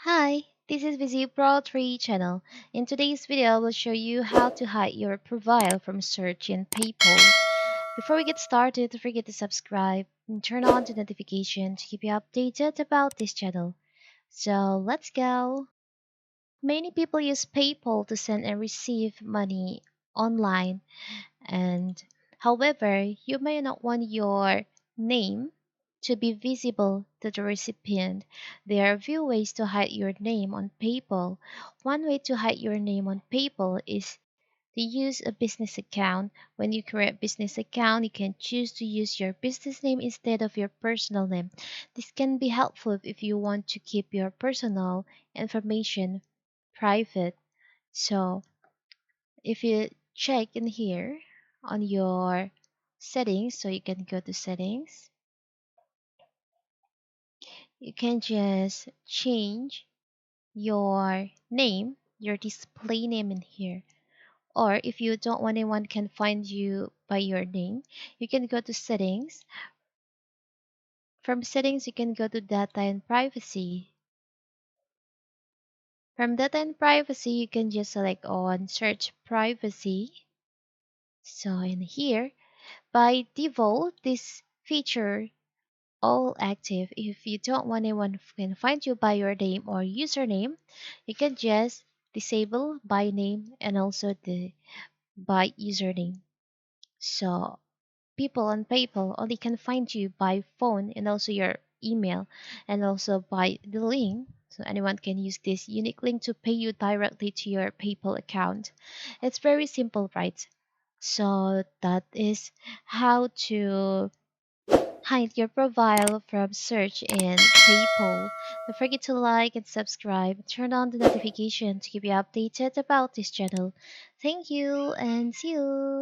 Hi, this is Busy Pro 3 channel. In today's video, I will show you how to hide your profile from search in PayPal. Before we get started, don't forget to subscribe and turn on the notification to keep you updated about this channel. So let's go. Many people use PayPal to send and receive money online, and however, you may not want your name to be visible to the recipient. There are a few ways to hide your name on PayPal. One way to hide your name on PayPal is to use a business account. When you create a business account, you can choose to use your business name instead of your personal name. This can be helpful if you want to keep your personal information private. So, if you check in here on your settings, so you can go to settings, you can just change your name, your display name in here. Or if you don't want anyone can find you by your name, you can go to settings. From settings, you can go to data and privacy. From data and privacy, you can just select on search privacy. So in here, by default, this feature all active. If you don't want anyone can find you by your name or username, you can just disable by name and also the by username. So people on PayPal only can find you by phone and also your email and also by the link. So anyone can use this unique link to pay you directly to your PayPal account. It's very simple, right? So that is how to hide your profile from search in PayPal. Don't forget to like and subscribe. Turn on the notification to keep you updated about this channel. Thank you and see you.